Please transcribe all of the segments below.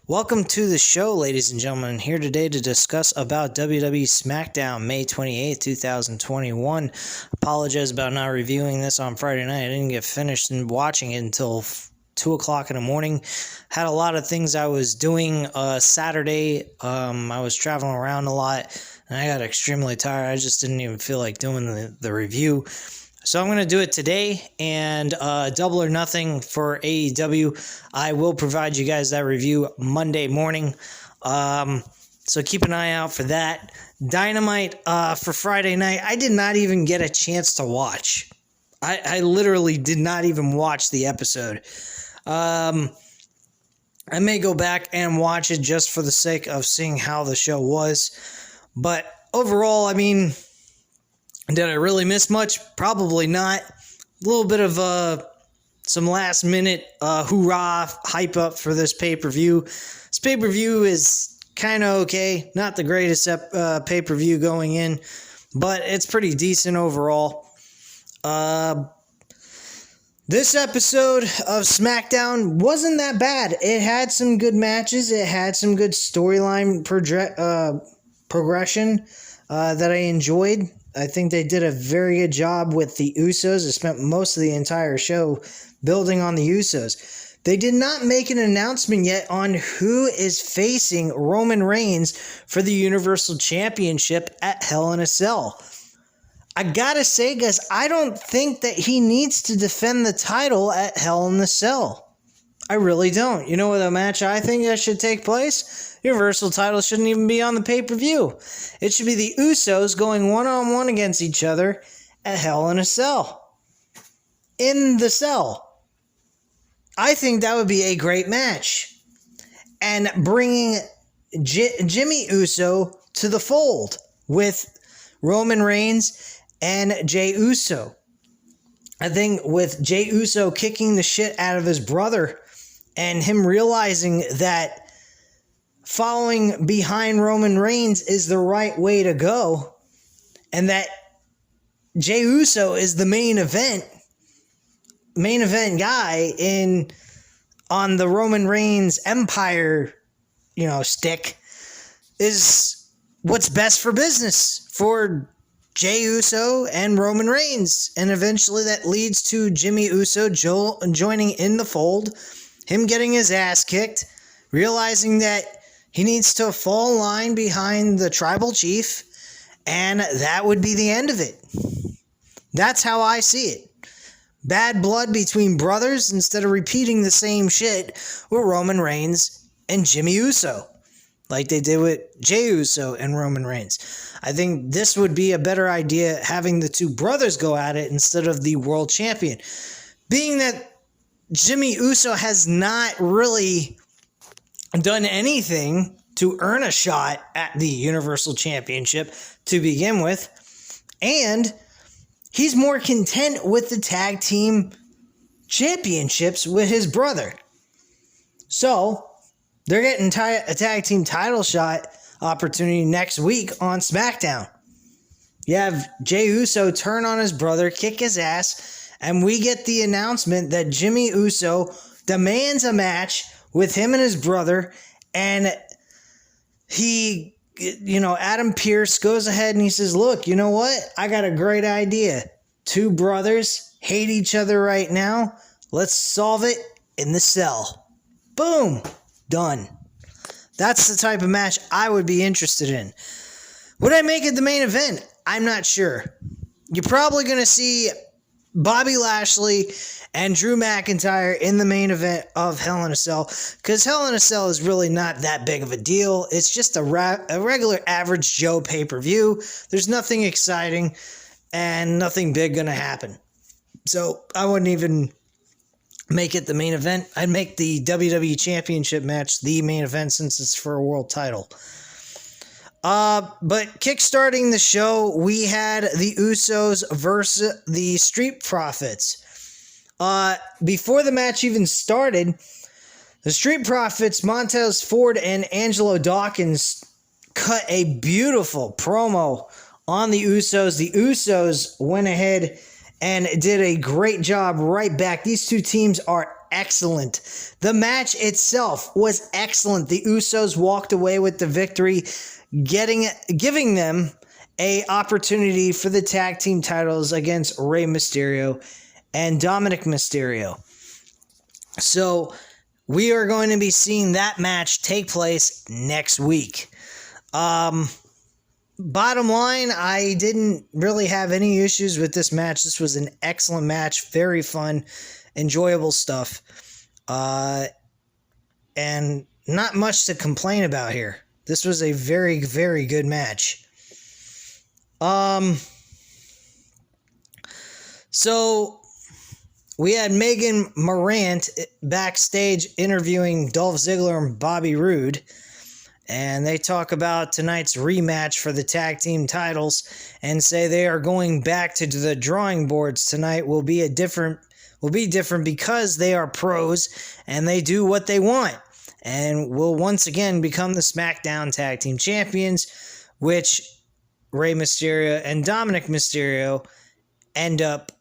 Welcome to the show, ladies and gentlemen. Here today to discuss about WWE Smackdown, May 28th, 2021. Apologize about not reviewing this on Friday night. I didn't get finished watching it until 2 o'clock in the morning. Had a lot of things I was doing Saturday. I was traveling around a lot, and I got extremely tired. I just didn't even feel like doing the review. So I'm going to do it today, and Double or Nothing for AEW. I will provide you guys that review Monday morning. So keep an eye out for that. Dynamite for Friday night, I did not even get a chance to watch. I literally did not even watch the episode. I may go back and watch it just for the sake of seeing how the show was. But overall, I mean, did I really miss much? Probably not. A little bit of some last minute hoorah hype up for this pay-per-view. This pay-per-view is kind of okay. Not the greatest pay-per-view going in, but it's pretty decent overall. This episode of SmackDown wasn't that bad. It had some good matches. It had some good storyline progression that I enjoyed. I think they did a very good job with the Usos. They spent most of the entire show building on the Usos. They did not make an announcement yet on who is facing Roman Reigns for the Universal Championship at Hell in a Cell. I gotta say, guys, I don't think that he needs to defend the title at Hell in a Cell. I really don't. You know what a match I think that should take place? Universal title shouldn't even be on the pay-per-view. It should be the Usos going one-on-one against each other at Hell in a Cell. In the cell. I think that would be a great match. And bringing Jimmy Uso to the fold with Roman Reigns and Jey Uso. I think with Jey Uso kicking the shit out of his brother and him realizing that following behind Roman Reigns is the right way to go, and that Jey Uso is the main event guy on the Roman Reigns Empire, stick, is what's best for business for Jey Uso and Roman Reigns, and eventually that leads to Jimmy Uso joining in the fold, him getting his ass kicked, realizing that he needs to fall in line behind the tribal chief, and that would be the end of it. That's how I see it. Bad blood between brothers instead of repeating the same shit with Roman Reigns and Jimmy Uso, like they did with Jey Uso and Roman Reigns. I think this would be a better idea, having the two brothers go at it instead of the world champion. Being that Jimmy Uso has not really done anything to earn a shot at the Universal Championship to begin with, and he's more content with the tag team championships with his brother. So they're getting a tag team title shot opportunity next week on SmackDown. You have Jey Uso turn on his brother, kick his ass, and we get the announcement that Jimmy Uso demands a match with him and his brother, and he, Adam Pearce goes ahead and he says, look, you know what? I got a great idea. Two brothers hate each other right now. Let's solve it in the cell. Boom. Done. That's the type of match I would be interested in. Would I make it the main event? I'm not sure. You're probably going to see Bobby Lashley and Drew McIntyre in the main event of Hell in a Cell, because Hell in a Cell is really not that big of a deal. It's just a regular average Joe pay-per-view. There's nothing exciting and nothing big going to happen. So I wouldn't even make it the main event. I'd make the WWE Championship match the main event since it's for a world title. But kickstarting the show, we had the Usos versus the Street Profits. Before the match even started, the Street Profits, Montez Ford and Angelo Dawkins cut a beautiful promo on the Usos. The Usos went ahead and did a great job right back. These two teams are excellent. The match itself was excellent. The Usos walked away with the victory, giving them a opportunity for the tag team titles against Rey Mysterio and Dominic Mysterio. So we are going to be seeing that match take place next week. Bottom line, I didn't really have any issues with this match. This was an excellent match, very fun, enjoyable stuff, and not much to complain about here. This was a very, very good match. So we had Megan Morant backstage interviewing Dolph Ziggler and Bobby Roode, and they talk about tonight's rematch for the tag team titles and say they are going back to the drawing boards tonight. Will be different because they are pros and they do what they want, and will once again become the Smackdown tag team champions, which Rey Mysterio and Dominic Mysterio end up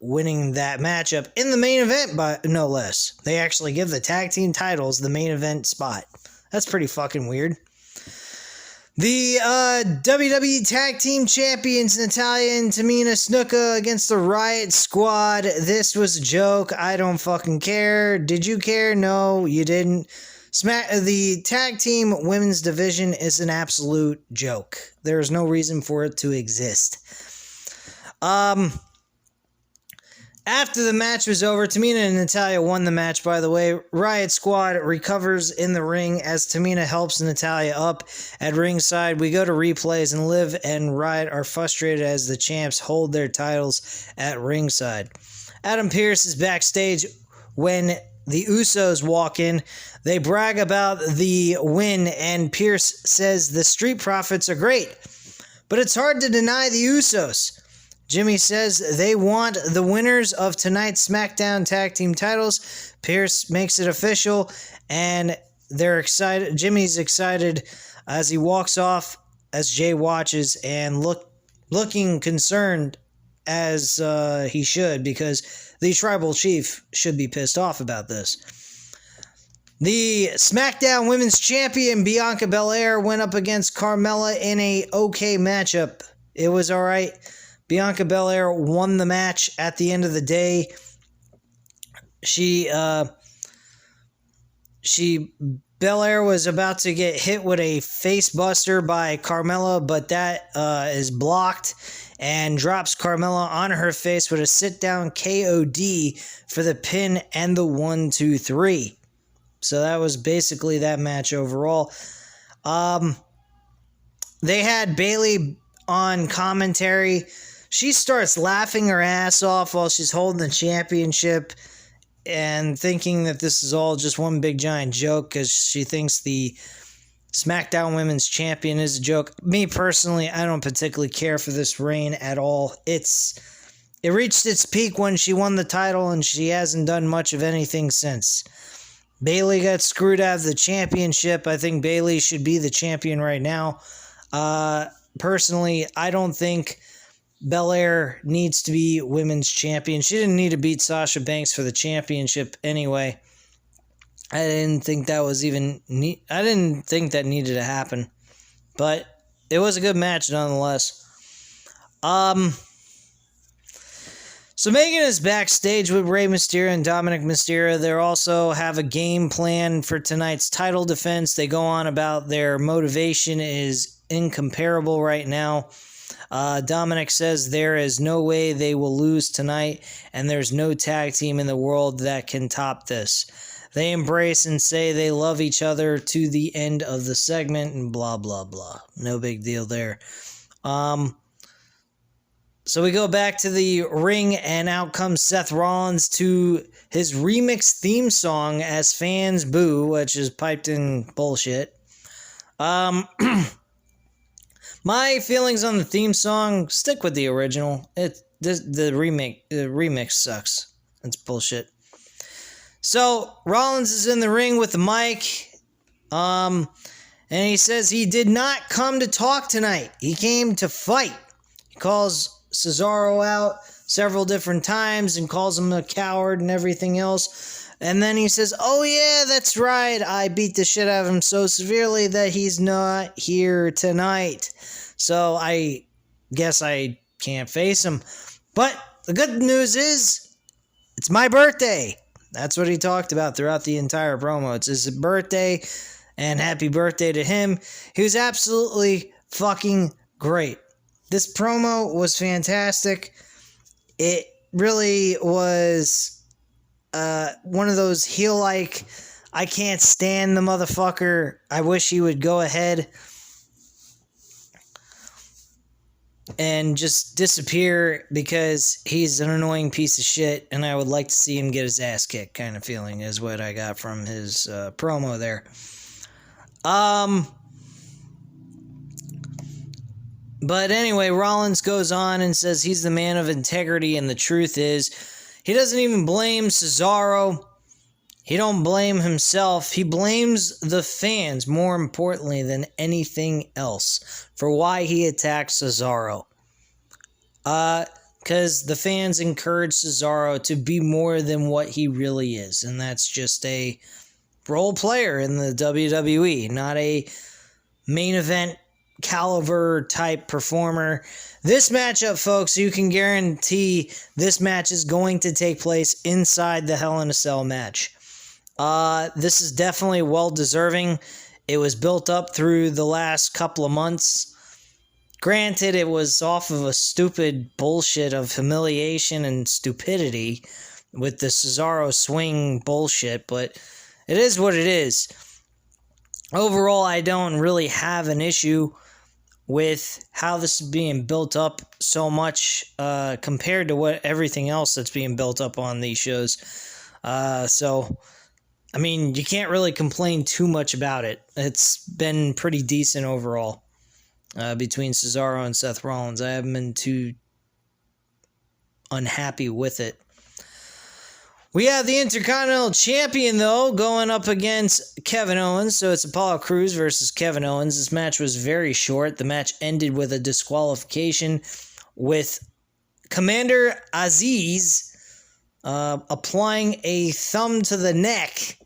winning that matchup in the main event, but no less. They actually give the tag team titles the main event spot. That's pretty fucking weird. The WWE Tag Team Champions, Natalya and Tamina Snuka against the Riot Squad. This was a joke. I don't fucking care. Did you care? No, you didn't. The tag team women's division is an absolute joke. There is no reason for it to exist. After the match was over, Tamina and Natalya won the match, by the way. Riot Squad recovers in the ring as Tamina helps Natalya up at ringside. We go to replays, and Liv and Riot are frustrated as the champs hold their titles at ringside. Adam Pearce is backstage when the Usos walk in. They brag about the win, and Pearce says the Street Profits are great, but it's hard to deny the Usos. Jimmy says they want the winners of tonight's SmackDown Tag Team titles. Pearce makes it official, and they're excited. Jimmy's excited as he walks off as Jay watches and looking concerned as he should, because the Tribal Chief should be pissed off about this. The SmackDown Women's Champion Bianca Belair went up against Carmella in a okay matchup. It was alright. Bianca Belair won the match at the end of the day. Belair was about to get hit with a face buster by Carmella, but that is blocked and drops Carmella on her face with a sit-down KOD for the pin and the 1-2-3. So that was basically that match overall. They had Bayley on commentary. She starts laughing her ass off while she's holding the championship and thinking that this is all just one big giant joke because she thinks the SmackDown Women's Champion is a joke. Me personally, I don't particularly care for this reign at all. It reached its peak when she won the title, and she hasn't done much of anything since. Bayley got screwed out of the championship. I think Bayley should be the champion right now. Personally, I don't think Belair needs to be women's champion. She didn't need to beat Sasha Banks for the championship anyway. I didn't think that was even I didn't think that needed to happen. But it was a good match nonetheless. So Megan is backstage with Rey Mysterio and Dominic Mysterio. They also have a game plan for tonight's title defense. They go on about their motivation is incomparable right now. Dominic says there is no way they will lose tonight, and there's no tag team in the world that can top this. They embrace and say they love each other to the end of the segment, and blah, blah, blah. No big deal there. So we go back to the ring, and out comes Seth Rollins to his remix theme song as fans boo, which is piped in bullshit. My feelings on the theme song, stick with the original. The remix sucks. It's bullshit. So Rollins is in the ring with the mic, and he says he did not come to talk tonight. He came to fight. He calls Cesaro out several different times and calls him a coward and everything else. And then he says, oh yeah, that's right. I beat the shit out of him so severely that he's not here tonight. So I guess I can't face him. But the good news is, it's my birthday. That's what he talked about throughout the entire promo. It's his birthday, and happy birthday to him. He was absolutely fucking great. This promo was fantastic. It really was one of those heel-like, I can't stand the motherfucker, I wish he would go ahead and just disappear because he's an annoying piece of shit and I would like to see him get his ass kicked kind of feeling is what I got from his promo there. But anyway, Rollins goes on and says he's the man of integrity, and the truth is, he doesn't even blame Cesaro. He don't blame himself. He blames the fans, more importantly than anything else, for why he attacked Cesaro. Because the fans encourage Cesaro to be more than what he really is, and that's just a role player in the WWE, not a main event caliber type performer. This matchup, folks, you can guarantee this match is going to take place inside the Hell in a Cell match. This is definitely well deserving. It was built up through the last couple of months. Granted, it was off of a stupid bullshit of humiliation and stupidity with the Cesaro swing bullshit, but it is what it is. Overall, I don't really have an issue with how this is being built up so much compared to what everything else that's being built up on these shows. So, I mean, you can't really complain too much about it. It's been pretty decent overall between Cesaro and Seth Rollins. I haven't been too unhappy with it. We have the Intercontinental Champion, though, going up against Kevin Owens. So it's Apollo Crews versus Kevin Owens. This match was very short. The match ended with a disqualification with Commander Aziz applying a thumb to the neck,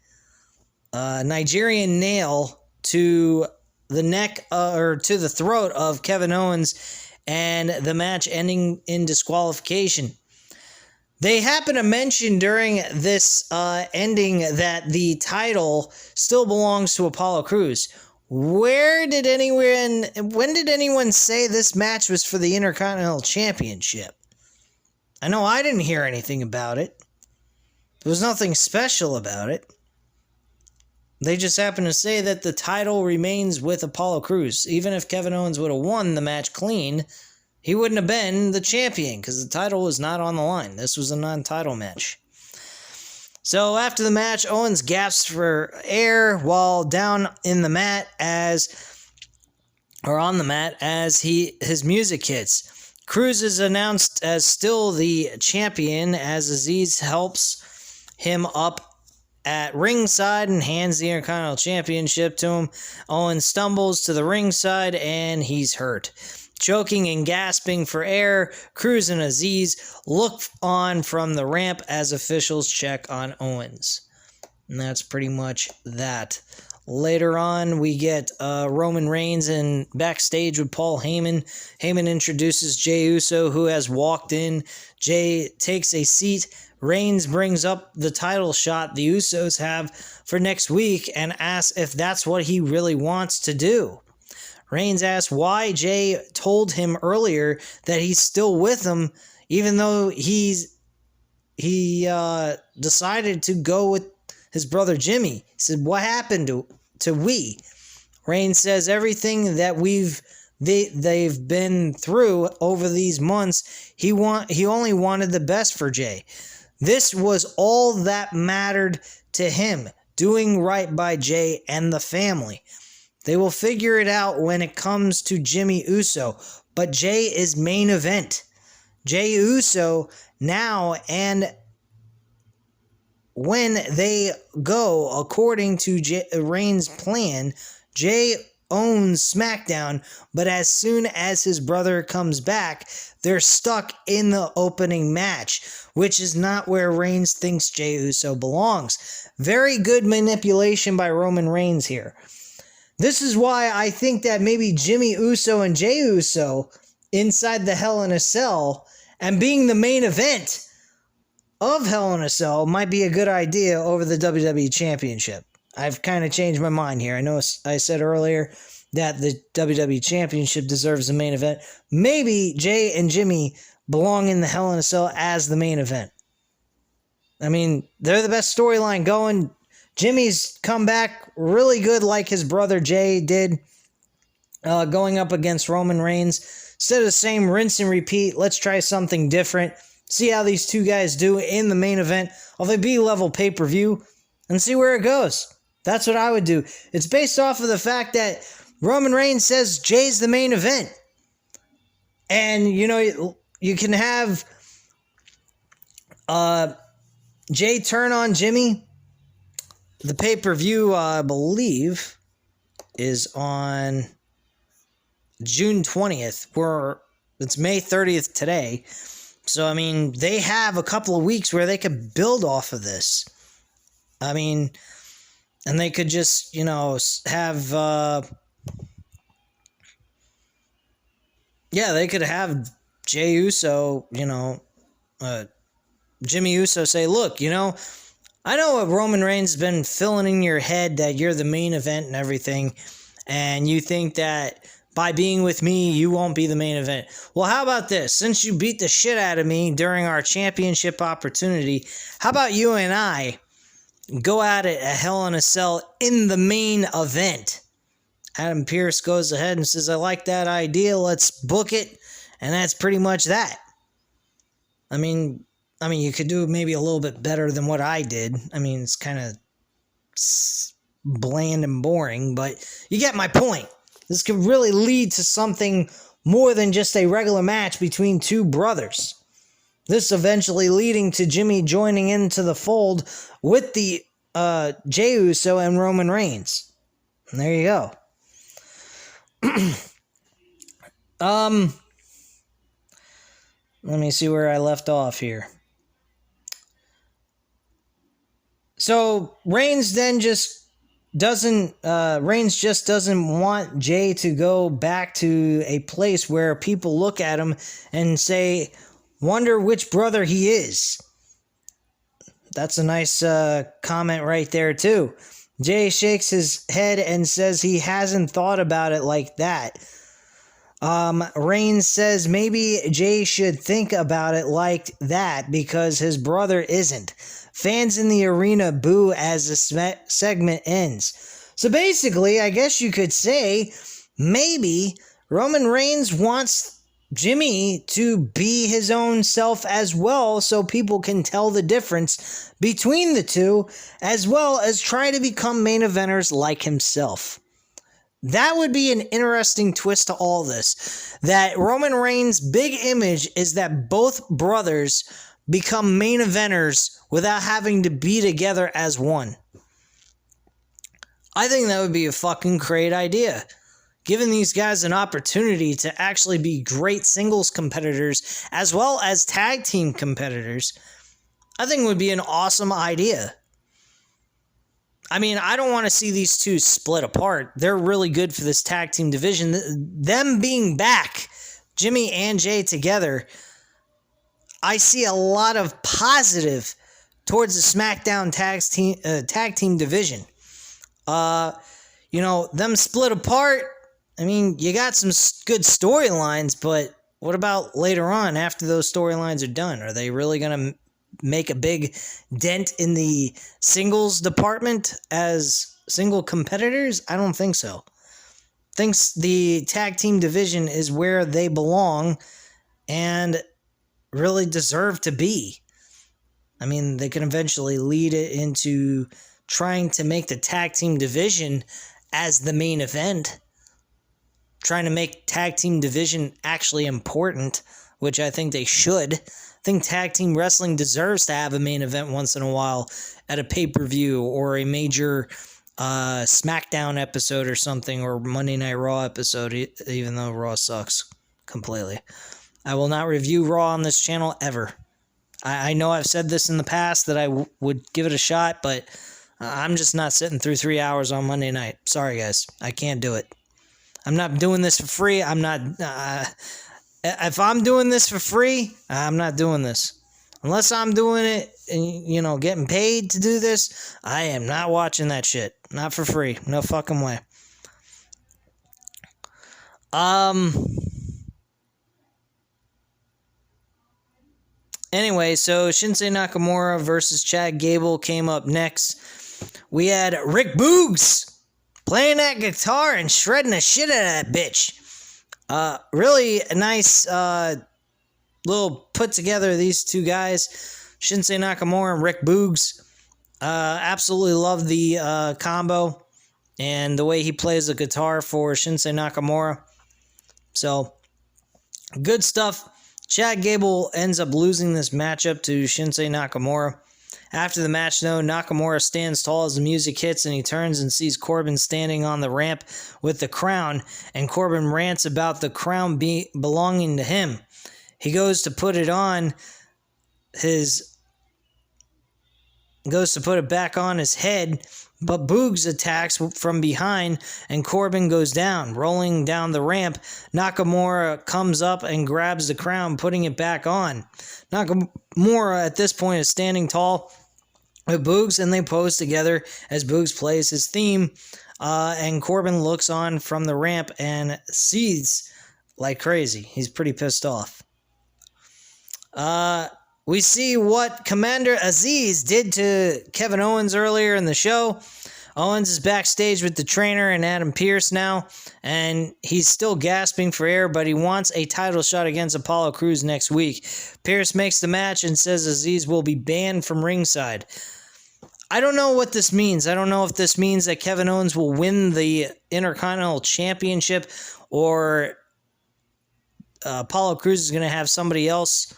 Nigerian nail to the neck or to the throat of Kevin Owens, and the match ending in disqualification. They happen to mention during this ending that the title still belongs to Apollo Crews. When did anyone say this match was for the Intercontinental Championship? I know I didn't hear anything about it. There was nothing special about it. They just happen to say that the title remains with Apollo Crews. Even if Kevin Owens would have won the match clean, he wouldn't have been the champion because the title was not on the line. This was a non-title match. So after the match, Owens gasps for air while down in the mat on the mat as his music hits. Crews is announced as still the champion as Aziz helps him up at ringside and hands the Intercontinental Championship to him. Owens stumbles to the ringside and he's hurt. Choking and gasping for air, Crews and Aziz look on from the ramp as officials check on Owens. And that's pretty much that. Later on, we get Roman Reigns and backstage with Paul Heyman. Heyman introduces Jey Uso, who has walked in. Jey takes a seat. Reigns brings up the title shot the Usos have for next week and asks if that's what he really wants to do. Reigns asks why Jey told him earlier that he's still with him, even though he decided to go with his brother Jimmy. He said, "What happened to we?" Reigns says everything that they've been through over these months. He only wanted the best for Jey. This was all that mattered to him, doing right by Jey and the family. They will figure it out when it comes to Jimmy Uso, but Jey is main event. Jey Uso now, and when they go according to Reigns' plan, Jey owns SmackDown, but as soon as his brother comes back, they're stuck in the opening match, which is not where Reigns thinks Jey Uso belongs. Very good manipulation by Roman Reigns here. This is why I think that maybe Jimmy Uso and Jey Uso inside the Hell in a Cell and being the main event of Hell in a Cell might be a good idea over the WWE Championship. I've kind of changed my mind here. I know I said earlier that the WWE Championship deserves the main event. Maybe Jey and Jimmy belong in the Hell in a Cell as the main event. I mean, they're the best storyline going. Jimmy's come back really good like his brother Jey did going up against Roman Reigns. Instead of the same rinse and repeat, let's try something different. See how these two guys do in the main event of a B-level pay-per-view and see where it goes. That's what I would do. It's based off of the fact that Roman Reigns says Jay's the main event. And, you know, you can have Jey turn on Jimmy. The pay-per-view, I believe, is on June 20th, where it's May 30th today. So, I mean, they have a couple of weeks where they could build off of this. I mean, and they could just, you know, have, they could have Jey Uso, you know, Jimmy Uso say, look, you know, I know what Roman Reigns has been filling in your head that you're the main event and everything, and you think that by being with me, you won't be the main event. Well, how about this? Since you beat the shit out of me during our championship opportunity, how about you and I go at it a Hell in a Cell in the main event? Adam Pearce goes ahead and says, I like that idea. Let's book it. And that's pretty much that. I mean, you could do maybe a little bit better than what I did. I mean, it's kind of bland and boring, but you get my point. This could really lead to something more than just a regular match between two brothers. This eventually leading to Jimmy joining into the fold with the Jey Uso and Roman Reigns. And there you go. Let me see where I left off here. So Reigns just doesn't want Jey to go back to a place where people look at him and say, wonder which brother he is. That's a nice comment right there too. Jey shakes his head and says he hasn't thought about it like that. Reigns says maybe Jey should think about it like that because his brother isn't. Fans in the arena boo as the segment ends. So basically, I guess you could say maybe Roman Reigns wants Jimmy to be his own self as well so people can tell the difference between the two as well as try to become main eventers like himself. That would be an interesting twist to all this. That Roman Reigns' big image is that both brothers become main eventers without having to be together as one. I think that would be a fucking great idea. Giving these guys an opportunity to actually be great singles competitors as well as tag team competitors, I think would be an awesome idea. I mean, I don't want to see these two split apart. They're really good for this tag team division. Them being back, Jimmy and Jey together, I see a lot of positive towards the Smackdown tag team division. You know, them split apart, I mean, you got some good storylines, but what about later on after those storylines are done? Are they really going to make a big dent in the singles department as single competitors? I don't think so. Thinks the tag team division is where they belong and really deserve to be. I mean, they can eventually lead it into trying to make the tag team division as the main event. Trying to make tag team division actually important, which I think they should. I think tag team wrestling deserves to have a main event once in a while at a pay-per-view or a major Smackdown episode or something, or Monday Night Raw episode, even though Raw sucks completely. I will not review Raw on this channel ever. I know I've said this in the past that I would give it a shot, but I'm just not sitting through 3 hours on Monday night. Sorry, guys. I can't do it. I'm not doing this for free. I'm not... if I'm doing this for free, I'm not doing this. Unless I'm doing it and, getting paid to do this, I am not watching that shit. Not for free. No fucking way. Anyway, so Shinsei Nakamura versus Chad Gable came up next. We had Rick Boogs playing that guitar and shredding the shit out of that bitch. Really a nice little put together of these two guys, Shinsei Nakamura and Rick Boogs. Absolutely love the combo and the way he plays the guitar for Shinsei Nakamura. So, good stuff. Chad Gable ends up losing this matchup to Shinsei Nakamura. After the match, though, Nakamura stands tall as the music hits, and he turns and sees Corbin standing on the ramp with the crown, and Corbin rants about the crown belonging to him. He goes to put it back on his head, but Boogs attacks from behind, and Corbin goes down. Rolling down the ramp, Nakamura comes up and grabs the crown, putting it back on. Nakamura, at this point, is standing tall with Boogs, and they pose together as Boogs plays his theme, and Corbin looks on from the ramp and seethes like crazy. He's pretty pissed off. We see what Commander Aziz did to Kevin Owens earlier in the show. Owens is backstage with the trainer and Adam Pearce now, and he's still gasping for air, but he wants a title shot against Apollo Crews next week. Pearce makes the match and says Aziz will be banned from ringside. I don't know what this means. I don't know if this means that Kevin Owens will win the Intercontinental Championship, or Apollo Crews is going to have somebody else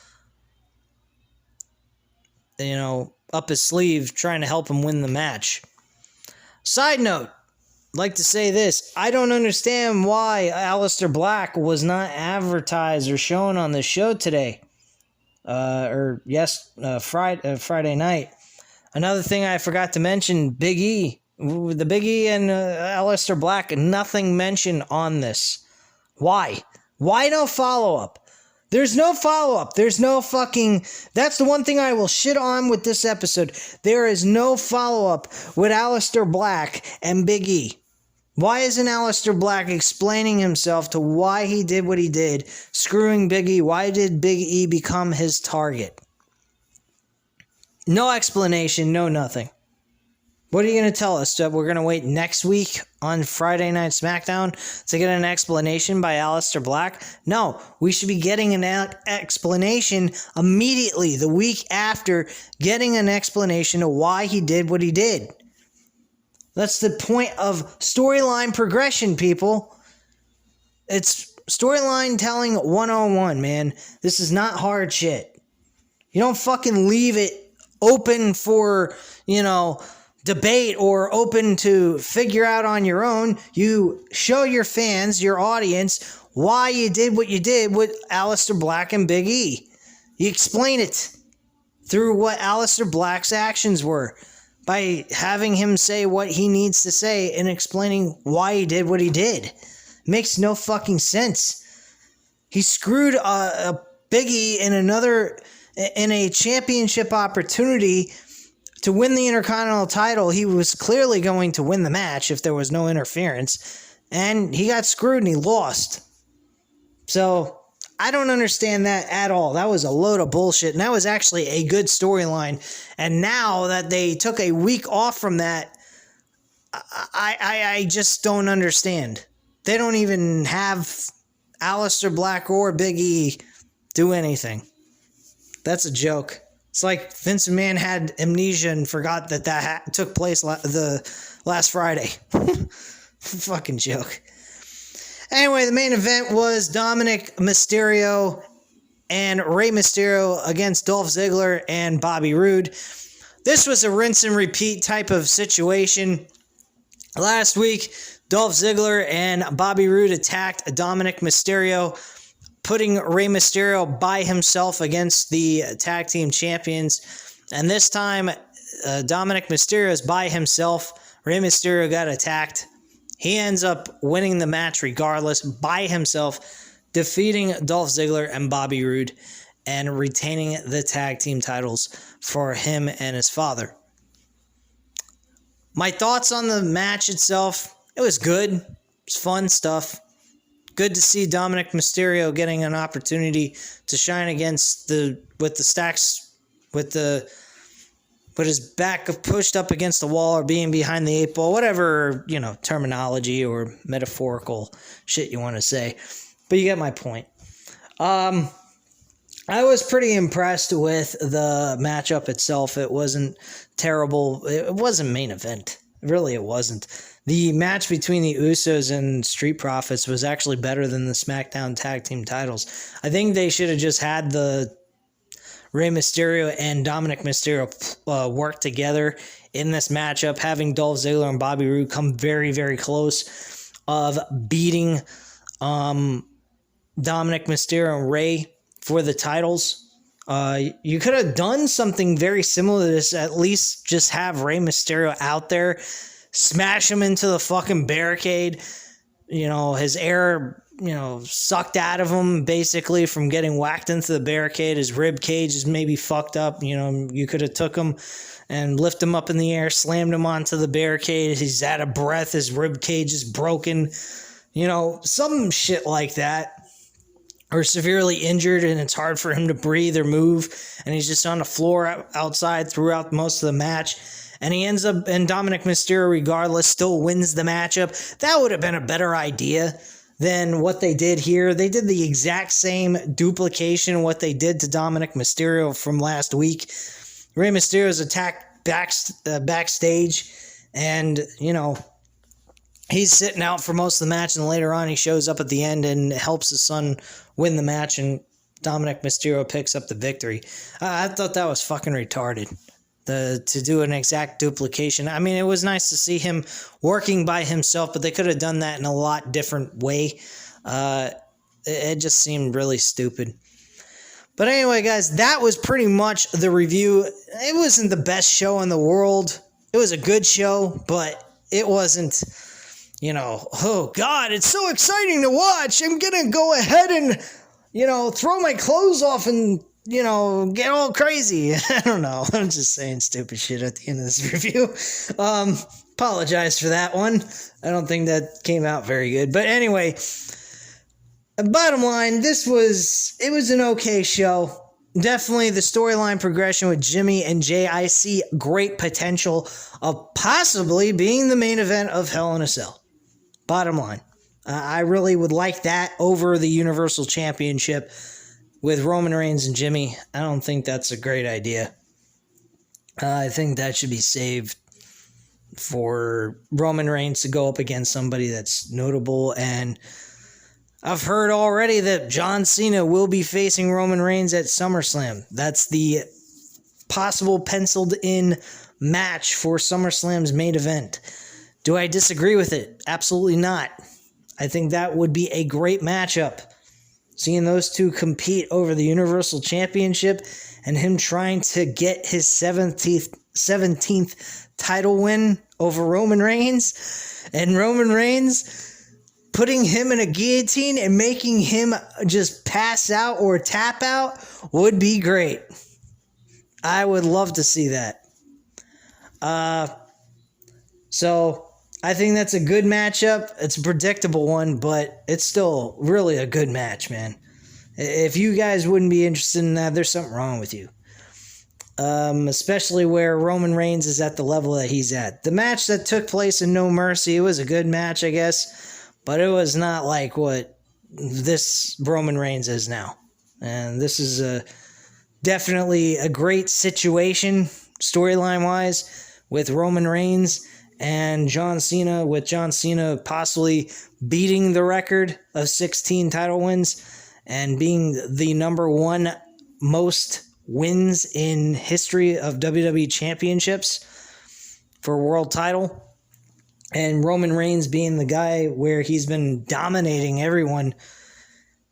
up his sleeve trying to help him win the match. Side note, I'd like to say this. I don't understand why Aleister Black was not advertised or shown on the show today. Friday night. Another thing I forgot to mention, Big E. The Big E and Aleister Black, nothing mentioned on this. Why? Why no follow-up? There's no follow-up. There's no fucking... That's the one thing I will shit on with this episode. There is no follow-up with Aleister Black and Big E. Why isn't Aleister Black explaining himself to why he did what he did, screwing Big E? Why did Big E become his target? No explanation, no nothing. What are you going to tell us? That we're going to wait next week on Friday Night Smackdown to get an explanation by Aleister Black? No, we should be getting an explanation immediately, the week after, getting an explanation of why he did what he did. That's the point of storyline progression, people. It's storyline telling 101, man. This is not hard shit. You don't fucking leave it open for, debate or open to figure out on your own. You show your fans, your audience, why you did what you did with Aleister Black and Big E. You explain it through what Aleister Black's actions were by having him say what he needs to say and explaining why he did what he did. Makes no fucking sense. He screwed a Big E in a championship opportunity to win the Intercontinental title. He was clearly going to win the match if there was no interference, and he got screwed and he lost. So, I don't understand that at all. That was a load of bullshit, and that was actually a good storyline. And now that they took a week off from that, I just don't understand. They don't even have Aleister Black or Big E do anything. That's a joke. It's like Vince McMahon had amnesia and forgot that took place the last Friday. Fucking joke. Anyway, the main event was Dominic Mysterio and Rey Mysterio against Dolph Ziggler and Bobby Roode. This was a rinse and repeat type of situation. Last week, Dolph Ziggler and Bobby Roode attacked Dominic Mysterio, putting Rey Mysterio by himself against the tag team champions. And this time, Dominic Mysterio is by himself. Rey Mysterio got attacked. He ends up winning the match regardless by himself, defeating Dolph Ziggler and Bobby Roode and retaining the tag team titles for him and his father. My thoughts on the match itself, it was good. It's fun stuff. Good to see Dominic Mysterio getting an opportunity to shine against with his back pushed up against the wall or being behind the 8 ball, whatever, terminology or metaphorical shit you want to say. But you get my point. I was pretty impressed with the matchup itself. It wasn't terrible. It wasn't main event. Really, it wasn't. The match between the Usos and Street Profits was actually better than the Smackdown tag team titles. I think they should have just had the Rey Mysterio and Dominic Mysterio work together in this matchup, having Dolph Ziggler and Bobby Roode come very, very close of beating Dominic Mysterio and Rey for the titles. You could have done something very similar to this, at least just have Rey Mysterio out there, smash him into the fucking barricade, his air, sucked out of him basically from getting whacked into the barricade. His rib cage is maybe fucked up. You could have took him and lift him up in the air, slammed him onto the barricade. He's out of breath. His rib cage is broken. Some shit like that. Or severely injured and it's hard for him to breathe or move, and he's just on the floor outside throughout most of the match, and he ends up, and Dominic Mysterio regardless still wins the matchup. That would have been a better idea than what they did here. They did the exact same duplication of what they did to Dominic Mysterio from last week. Rey Mysterio's attacked backstage, and he's sitting out for most of the match, and later on he shows up at the end and helps his son win the match, and Dominic Mysterio picks up the victory. I thought that was fucking retarded, to do an exact duplication. I mean, it was nice to see him working by himself, but they could have done that in a lot different way. It just seemed really stupid. But anyway, guys, that was pretty much the review. It wasn't the best show in the world. It was a good show, but it wasn't... oh God, it's so exciting to watch. I'm going to go ahead and, throw my clothes off and, get all crazy. I don't know. I'm just saying stupid shit at the end of this review. Apologize for that one. I don't think that came out very good. But anyway, bottom line, it was an okay show. Definitely the storyline progression with Jimmy and Jay, I see great potential of possibly being the main event of Hell in a Cell. Bottom line, I really would like that over the Universal Championship with Roman Reigns and Jimmy. I don't think that's a great idea. I think that should be saved for Roman Reigns to go up against somebody that's notable. And I've heard already that John Cena will be facing Roman Reigns at SummerSlam. That's the possible penciled in match for SummerSlam's main event. Do I disagree with it? Absolutely not. I think that would be a great matchup. Seeing those two compete over the Universal Championship and him trying to get his 17th title win over Roman Reigns, and Roman Reigns putting him in a guillotine and making him just pass out or tap out would be great. I would love to see that. So I think that's a good matchup. It's a predictable one, but it's still really a good match, man. If you guys wouldn't be interested in that, there's something wrong with you. Especially where Roman Reigns is at the level that he's at. The match that took place in No Mercy, it was a good match, I guess, but it was not like what this Roman Reigns is now. And this is definitely a great situation, storyline-wise, with Roman Reigns and John Cena, with John Cena possibly beating the record of 16 title wins and being the number one most wins in history of WWE championships for a world title. And Roman Reigns being the guy where he's been dominating everyone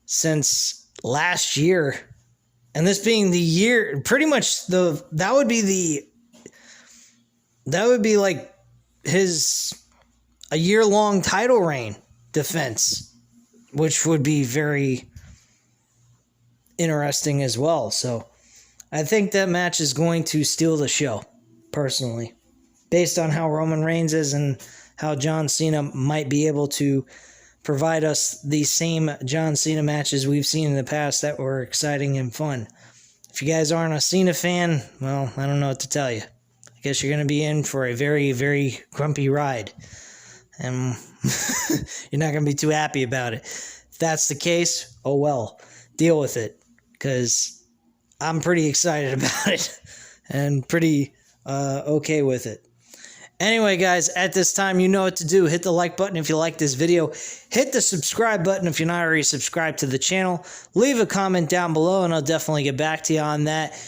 since last year. And this being the year, pretty much that would be like a year-long title reign defense, which would be very interesting as well. So I think that match is going to steal the show, personally, based on how Roman Reigns is and how John Cena might be able to provide us the same John Cena matches we've seen in the past that were exciting and fun. If you guys aren't a Cena fan, well, I don't know what to tell you. I guess you're going to be in for a very, very grumpy ride. And you're not going to be too happy about it. If that's the case, oh well, deal with it. Because I'm pretty excited about it and pretty okay with it. Anyway, guys, at this time, you know what to do. Hit the like button if you like this video. Hit the subscribe button if you're not already subscribed to the channel. Leave a comment down below, and I'll definitely get back to you on that.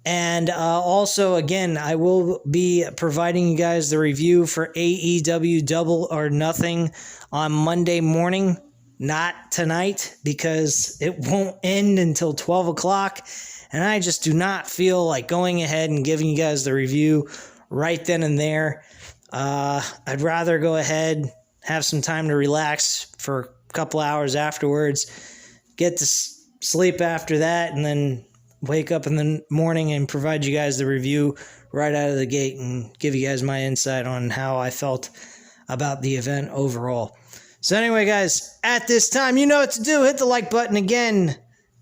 And also, again, I will be providing you guys the review for AEW Double or Nothing on Monday morning. Not tonight, because it won't end until 12 o'clock. And I just do not feel like going ahead and giving you guys the review right then and there. I'd rather go ahead, have some time to relax for a couple hours afterwards, get to sleep after that, and then wake up in the morning and provide you guys the review right out of the gate and give you guys my insight on how I felt about the event overall. So anyway, guys, at this time, you know what to do. Hit the like button again.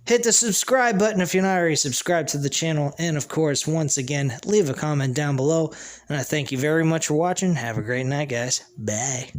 Hit the subscribe button if you're not already subscribed to the channel. And, of course, once again, leave a comment down below. And I thank you very much for watching. Have a great night, guys. Bye.